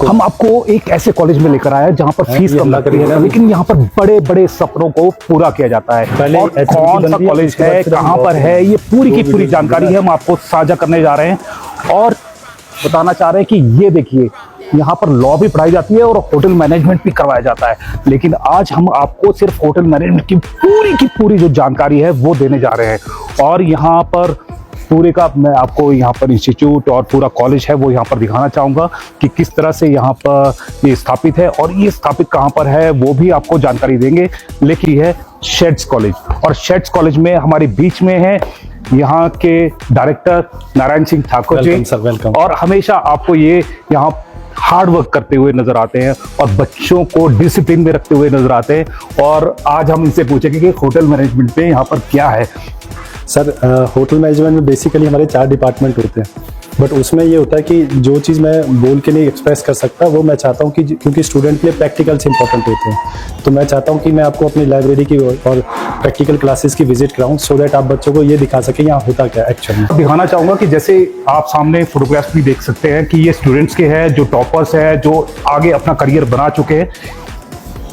हम आपको एक ऐसे कॉलेज में लेकर आए हैं जहाँ पर फीस कम लगती है, लेकिन यहाँ पर बड़े बड़े सपनों को पूरा किया जाता है। और कौन सा कॉलेज है, कहाँ पर है, ये पूरी की पूरी जानकारी हम आपको साझा करने जा रहे हैं और बताना चाह रहे हैं कि ये देखिए, यहाँ पर लॉ भी पढ़ाई जाती है और होटल मैनेजमेंट भी करवाया जाता है। लेकिन आज हम आपको सिर्फ होटल मैनेजमेंट की पूरी जो जानकारी है वो देने जा रहे हैं। और यहाँ पर पूरे का मैं आपको यहाँ पर इंस्टीट्यूट और पूरा कॉलेज है वो यहाँ पर दिखाना चाहूँगा कि किस तरह से यहाँ पर ये स्थापित है और ये स्थापित कहाँ पर है वो भी आपको जानकारी देंगे। लेकिन है शेड्स कॉलेज, और शेड्स कॉलेज में हमारे बीच में है यहाँ के डायरेक्टर नारायण सिंह ठाकुर जी। वेलकम। और हमेशा आपको ये यहाँ हार्ड वर्क करते हुए नजर आते हैं और बच्चों को डिसिप्लिन में रखते हुए नजर आते हैं। और आज हम इनसे पूछेंगे कि होटल मैनेजमेंट में यहाँ पर क्या है। सर, होटल मैनेजमेंट में बेसिकली हमारे 4 डिपार्टमेंट होते हैं, बट उसमें ये होता है कि जो चीज़ मैं बोल के नहीं एक्सप्रेस कर सकता वो मैं चाहता हूँ कि क्योंकि स्टूडेंट के लिए प्रैक्टिकल्स इंपॉर्टेंट होते हैं, तो मैं चाहता हूँ कि मैं आपको अपनी लाइब्रेरी की और प्रैक्टिकल क्लासेस की विजिट कराऊँ सो दैट आप बच्चों को ये दिखा सकें यहाँ होता क्या एक्चुअल में। दिखाना चाहूँगा कि जैसे आप सामने फोटोग्राफ्स भी देख सकते हैं कि ये स्टूडेंट्स के हैं जो टॉपर्स हैं, जो आगे अपना करियर बना चुके हैं।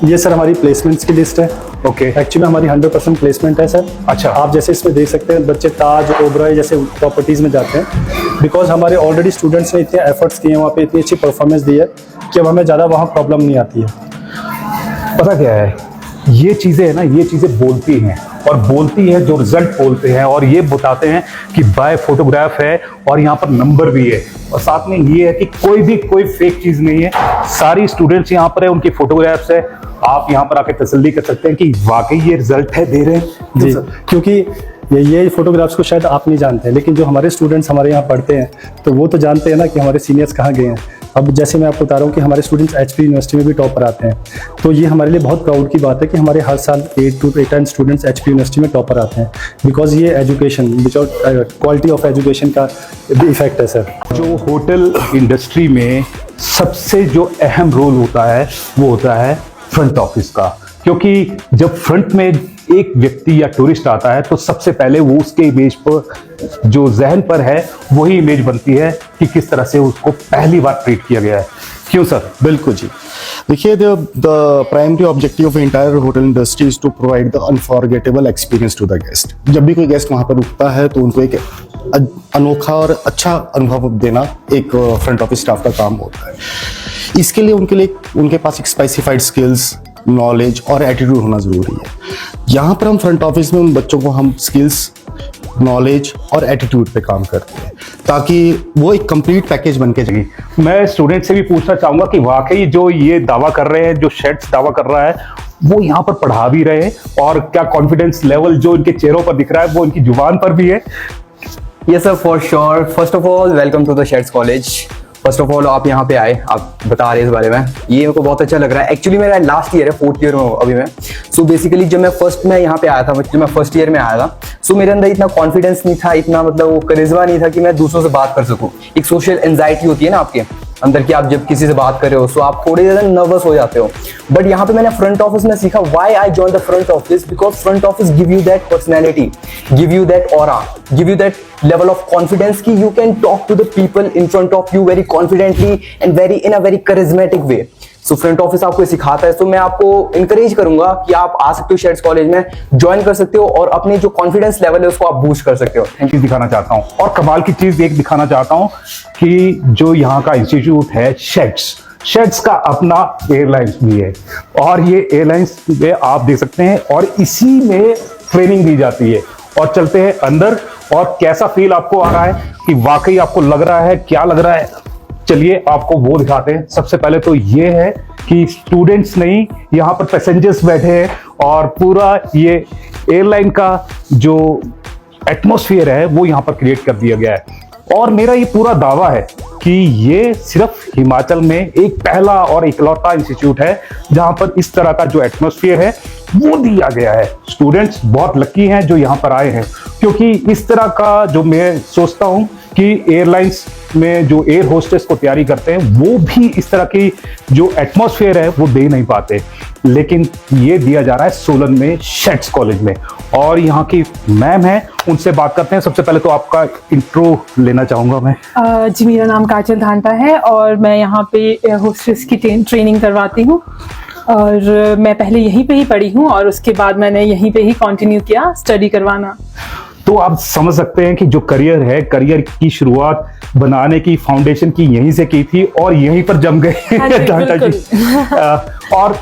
ये सर हमारी प्लेसमेंट्स की लिस्ट है। ओके, एक्चुअली हमारी 100% प्लेसमेंट है सर। अच्छा, आप जैसे इसमें देख सकते हैं बच्चे ताज, ओबरॉय जैसे प्रॉपर्टीज़ में जाते हैं बिकॉज हमारे ऑलरेडी स्टूडेंट्स ने इतने एफर्ट्स किए हैं, वहाँ पे इतनी अच्छी परफॉर्मेंस दी है कि अब हमें ज़्यादा वहाँ प्रॉब्लम नहीं आती है। पता क्या है, ये चीज़ें है ना, ये चीज़ें बोलती हैं और बोलती है जो रिजल्ट बोलते हैं और ये बताते हैं कि बाय फोटोग्राफ है और यहाँ पर नंबर भी है। और साथ में ये है कि कोई फेक चीज़ नहीं है, सारी स्टूडेंट्स यहाँ पर है, उनकी फोटोग्राफ्स है। आप यहाँ पर आके तसल्ली कर सकते हैं कि वाकई ये रिजल्ट है दे रहे हैं जी, क्योंकि ये फोटोग्राफ्स को शायद आप नहीं जानते हैं, लेकिन जो हमारे स्टूडेंट्स हमारे यहाँ पढ़ते हैं तो वो तो जानते हैं ना कि हमारे सीनियर्स कहाँ गए हैं। अब जैसे मैं आपको बता रहा हूँ कि हमारे स्टूडेंट्स HP यूनिवर्सिटी में भी टॉपर आते हैं, तो ये हमारे लिए बहुत प्राउड की बात है कि हमारे हर साल 8 to 10 स्टूडेंट्स HP यूनिवर्सिटी में टॉपर आते हैं, बिकॉज ये एजुकेशन क्वालिटी ऑफ एजुकेशन का इफेक्ट है सर। जो होटल इंडस्ट्री में सबसे जो अहम रोल होता है वो होता है फ्रंट ऑफिस का, क्योंकि जब फ्रंट में एक व्यक्ति या टूरिस्ट आता है तो सबसे पहले वो उसके इमेज पर जो जहन पर है वही इमेज बनती है कि किस तरह से उसको पहली बार ट्रीट किया गया है। क्यों सर? बिल्कुल जी, देखिए the primary objective of entire hotel industry is to provide the unforgettable experience to the guest. जब भी कोई गेस्ट वहाँ पर रुकता है तो उनको एक अनोखा और अच्छा अनुभव देना एक फ्रंट ऑफिस स्टाफ का काम होता है। इसके लिए उनके पास एक स्पेसिफाइड स्किल्स, नॉलेज और एटीट्यूड होना जरूरी है। यहाँ पर हम फ्रंट ऑफिस में उन बच्चों को हम स्किल्स, नॉलेज और एटीट्यूड पे काम करते हैं ताकि वो एक कंप्लीट पैकेज बन के जाए। मैं स्टूडेंट से भी पूछना चाहूंगा कि वाकई जो ये दावा कर रहे हैं, जो शेड्स दावा कर रहा है, वो यहाँ पर पढ़ा भी रहे हैं और क्या कॉन्फिडेंस लेवल जो इनके चेहरों पर दिख रहा है वो इनकी जुबान पर भी है? Yes sir, for sure. First of all, welcome to the Sheds College. First of all आप यहाँ पे आए, आप बता रहे हैं इस बारे में, ये मेरे को बहुत अच्छा लग रहा है। एक्चुअली मेरा लास्ट ईयर है, 4th ईयर में हूँ अभी मैं। सो बेसिकली जब मैं यहाँ पे आया था, जब मैं फर्स्ट ईयर में आया था, सो मेरे अंदर इतना कॉन्फिडेंस नहीं था, इतना मतलब वो करिश्मा नहीं था कि मैं दूसरों से बात कर सकूँ। एक सोशल एंजाइटी होती है ना आपके अंदर की, आप जब किसी से बात कर रहे हो सो आप थोड़े ज़्यादा नर्वस हो जाते हो। बट यहाँ पे मैंने फ्रंट ऑफिस में सीखा why I join the front office, because front office give you that personality, give you that aura, give you that level of confidence कि you can talk to the people in front of you very confidently and in a very charismatic way. So front office आपको सिखाता है। तो मैं आपको encourage करूंगा कि आप आ सकते हो शेड्स कॉलेज में, ज्वाइन कर सकते हो और अपने जो कॉन्फिडेंस लेवल है उसको आप बूस्ट कर सकते हो। एक चीज दिखाना चाहता हूँ और कमाल की चीज एक दिखाना चाहता हूँ कि जो यहाँ का इंस्टीट्यूट है शेड्स का अपना एयरलाइंस भी है और ये एयरलाइंस में आप देख सकते हैं और इसी में ट्रेनिंग दी जाती है। और चलते हैं अंदर और कैसा फील आपको आ रहा है कि वाकई आपको लग रहा है, क्या लग रहा है, चलिए आपको वो दिखाते हैं। सबसे पहले तो ये है कि स्टूडेंट्स नहीं, यहाँ पर पैसेंजर्स बैठे हैं और पूरा ये एयरलाइन का जो एटमॉस्फेयर है वो यहाँ पर क्रिएट कर दिया गया है। और मेरा ये पूरा दावा है कि ये सिर्फ हिमाचल में एक पहला और इकलौता इंस्टीट्यूट है जहां पर इस तरह का जो एटमॉस्फेयर है वो दिया गया है। स्टूडेंट्स बहुत लकी हैं जो यहाँ पर आए हैं, क्योंकि इस तरह का जो मैं सोचता हूँ कि एयरलाइंस में जो एयर होस्टेस को तैयारी करते हैं वो भी इस तरह की जो एटमॉस्फेयर है वो दे नहीं पाते, लेकिन ये दिया जा रहा है सोलन में शेड्स कॉलेज में। और यहाँ की मैम है, उनसे बात करते हैं। सबसे पहले तो आपका इंट्रो लेना चाहूंगा मैं। जी, मेरा नाम काजल धांटा है और मैं यहाँ पे होस्टेस की ट्रेनिंग करवाती हूँ और मैं पहले यहीं पे ही पढ़ी हूँ और उसके बाद मैंने यहीं पे ही कंटिन्यू किया स्टडी करवाना। तो आप समझ सकते हैं कि जो करियर है, करियर की शुरुआत बनाने की, फाउंडेशन की यहीं से की थी और यहीं पर जम गए हाँ जी, डांटा जी। बिल्कुल। और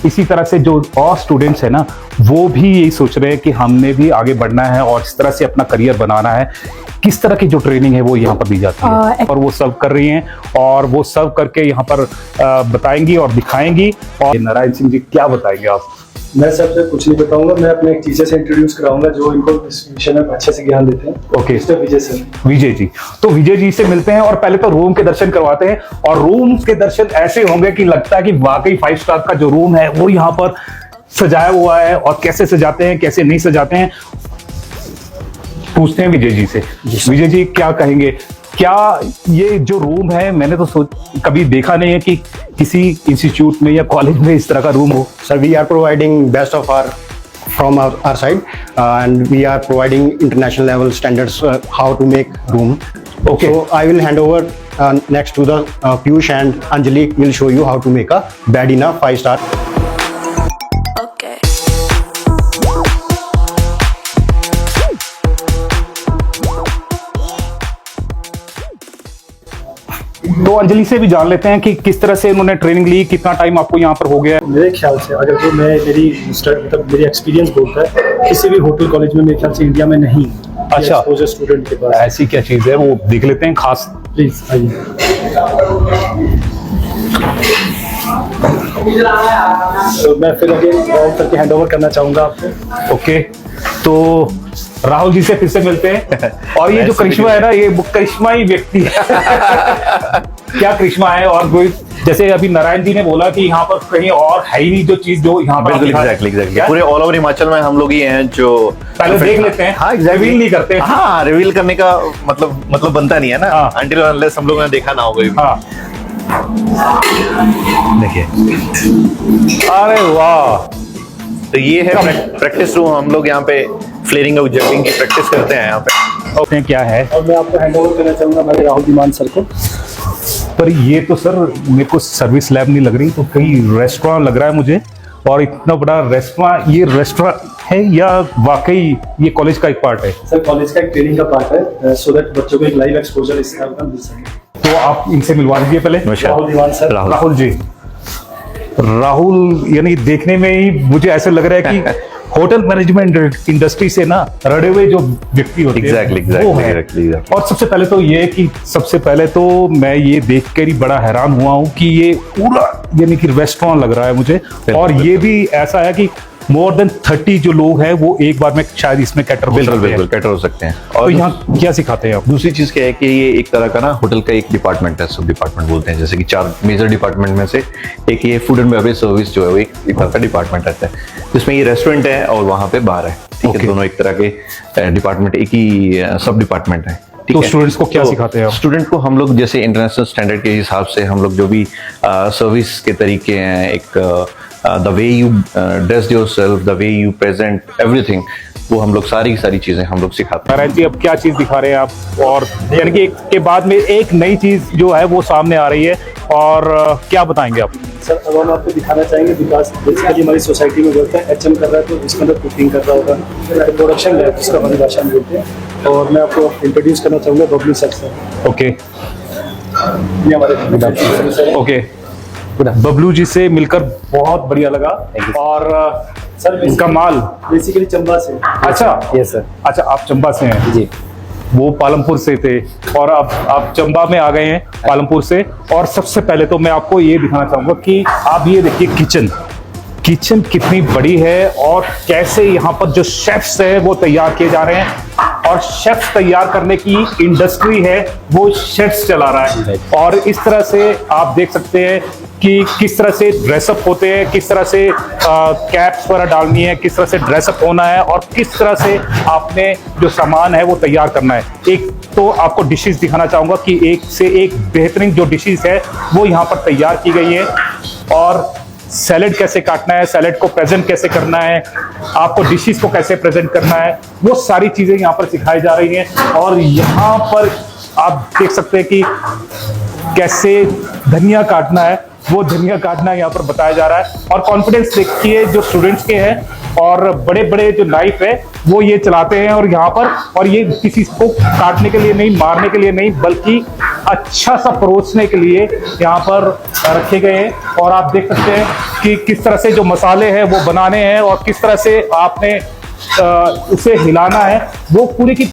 इसी तरह से जो और स्टूडेंट्स हैं ना, वो भी यही सोच रहे हैं कि हमने भी आगे बढ़ना है और इस तरह से अपना करियर बनाना है। किस तरह की जो ट्रेनिंग है वो यहाँ पर दी जाती है और वो सब कर रही हैं और वो सब करके यहाँ पर बताएंगी और दिखाएंगी। और नारायण सिंह जी क्या बताएंगे आप? मैं सबसे कुछ नहीं बताऊंगा, मैं अपने एक टीचर से इंट्रोड्यूस कराऊंगा जो इनको इस विषय में अच्छे से ज्ञान देते हैं। ओके, मिस्टर विजय सर। विजय जी, तो विजय जी से मिलते हैं और पहले तो रूम के दर्शन करवाते हैं। और रूम के दर्शन ऐसे होंगे कि लगता है कि वाकई 5 स्टार का जो रूम है वो यहाँ पर सजाया हुआ है। और कैसे सजाते हैं, कैसे नहीं सजाते हैं, पूछते हैं विजय जी से। विजय जी क्या कहेंगे? क्या ये जो रूम है, मैंने तो कभी देखा नहीं है कि किसी इंस्टीट्यूट में या कॉलेज में इस तरह का रूम हो। Sir, we are providing best of from our side, and we are providing international level standards how to make room. Okay. So I will hand over next to the Piyush, and Anjali will show you how to make a bed in a 5-star. Okay. तो अंजलि से भी जान लेते हैं कि किस तरह से उन्होंने ट्रेनिंग ली, कितना टाइम आपको यहाँ पर हो गया है। मेरे ख्याल से अगर जो मेरी एक्सपीरियंस बोलता है, किसी भी होटल कॉलेज में मेरे ख्याल से इंडिया में नहीं। अच्छा। एक्सपोजर स्टूडेंट के पास ऐसी क्या चीज है वो देख लेते हैं खास। प्लीज आइए। तो मैं फिर अगेन राउंड करके हैंड ओवर करना चाहूंगा आपको। ओके, तो राहुल जी से फिर से मिलते हैं। और ये जो करिश्मा है ना, ये करिश्मा ही व्यक्ति है। क्या करिश्मा है? और कोई जैसे अभी नारायण जी ने बोला कि यहाँ पर कहीं और है ही नहीं जो चीज जो यहाँ पर। बिल्कुल, एग्जैक्टली पूरे ऑल ओवर हिमाचल में हम लोग ही हैं जो पहले देख लेते हैं। हाँ, रिवील नहीं करते। हाँ, रिवील करने का मतलब बनता नहीं है ना, अनटिल अनलेस हम लोगों ने देखा ना होगा। हाँ, देखिए, अरे वाह, तो ये है प्रैक्टिस रूम। हम लोग यहाँ पे फ्लेयरिंग और जंपिंग की प्रैक्टिस करते हैं यहाँ पे। क्या है? और मैं आपको हैंड ओवर करना चाहूंगा हमारे राहुल दीमान सर को। पर ये तो सर मेरे को सर्विस लैब नहीं लग रही, तो कहीं रेस्टोरेंट लग रहा है मुझे। और इतना बड़ा रेस्टोरेंट, ये रेस्टोरेंट है या वाकई ये कॉलेज का एक पार्ट है? सर, कॉलेज का एक ट्रेनिंग का पार्ट है, सो दैट बच्चों को एक लाइव एक्सपोजर इस तरह का मिल सके। तो आप इनसे मिलवा दीजिए पहले। राहुल दीवान सर। राहुल जी, राहुल यानी देखने में ही मुझे ऐसे लग रहा है कि होटल मैनेजमेंट इंडस्ट्री से ना रड़े हुए जो व्यक्ति होते हैं वो है। Exactly. और सबसे पहले तो ये कि सबसे पहले तो मैं ये देख कर ही बड़ा हैरान हुआ हूँ कि ये पूरा यानी कि रेस्टोरेंट लग रहा है मुझे। और ये भी ऐसा है कि मोर देन 30 जो लोग हैं वो एक बार में शायद इसमें कैटर हो सकते हैं। बिल्कुल कैटर हो सकते हैं। और और यहाँ क्या सिखाते हैं आप? दूसरी चीज क्या है कि ये एक तरह का ना होटल का एक डिपार्टमेंट है, सब डिपार्टमेंट बोलते हैं। जैसे कि 4 मेजर डिपार्टमेंट में से एक ये फूड एंड बेवरेज सर्विस जो है वो एक तरह का डिपार्टमेंट रहता है, जिसमें ये रेस्टोरेंट है और वहाँ पे बार है। ठीक है, दोनों एक तरह के डिपार्टमेंट, एक ही सब डिपार्टमेंट है। तो स्टूडेंट्स को क्या सिखाते हैं आप? स्टूडेंट को हम लोग जैसे इंटरनेशनल स्टैंडर्ड के हिसाब से हम लोग जो भी सर्विस के तरीके हैं, एक the way you dress yourself, the way you present everything, वो हम लोग सारी चीजें हम लोग सिखाते हैं। नारायण जी, अब क्या चीज दिखा रहे हैं आप? और यानी कि एक के बाद में एक नई चीज जो है वो सामने आ रही है। और क्या बताएंगे आप? सर, अब हम आपको दिखाना चाहेंगे विकास बेसिकली हमारी सोसाइटी में बोलते हैं एचएम कर रहा है, तो इसके अंदर कुकिंग कर रहा होगा, प्रोडक्शन लैब जिसका हमारी भाषा में बोलते हैं। और मैं आपको इंट्रोड्यूस करना चाहूँगा बबलू सर से। ओके ये हमारे ओके, बबलू जी से मिलकर बहुत बढ़िया लगा। और सर इनका माल बेसिकली चंबा से। अच्छा, यस सर। अच्छा, आप चंबा से हैं जी? वो पालमपुर से थे और अब आप चंबा में आ गए हैं पालमपुर से। और सबसे पहले तो मैं आपको ये दिखाना चाहूंगा कि आप ये देखिए किचन कितनी बड़ी है और कैसे यहाँ पर जो शेफ्स है वो तैयार किए जा रहे हैं। और शेफ्स तैयार करने की इंडस्ट्री है वो शेफ्स चला रहा है। और इस तरह से आप देख सकते हैं कि किस तरह से ड्रेसअप होते हैं, किस तरह से कैप्स वगैरह डालनी है, किस तरह से ड्रेसअप होना है और किस तरह से आपने जो सामान है वो तैयार करना है। एक तो आपको डिशेस दिखाना चाहूँगा कि एक से एक बेहतरीन जो डिशेस है वो यहाँ पर तैयार की गई है। और सैलेड कैसे काटना है, सैलेड को प्रेजेंट कैसे करना है, आपको डिशेस को कैसे प्रेजेंट करना है, वो सारी चीज़ें यहाँ पर सिखाई जा रही हैं। और यहाँ पर आप देख सकते हैं कि कैसे धनिया काटना है, वो धनिया काटना यहाँ पर बताया जा रहा है। और कॉन्फिडेंस देखिए जो स्टूडेंट्स के हैं, और बड़े बड़े जो नाइफ है वो ये चलाते हैं और यहाँ पर, और ये किसी को काटने के लिए नहीं, मारने के लिए नहीं, बल्कि अच्छा सा परोसने के लिए यहाँ पर रखे गए हैं। और आप देख सकते हैं कि किस तरह से जो मसाले हैं वो बनाने हैं और किस तरह से आपने उसे हिलाना है, वो पूरी की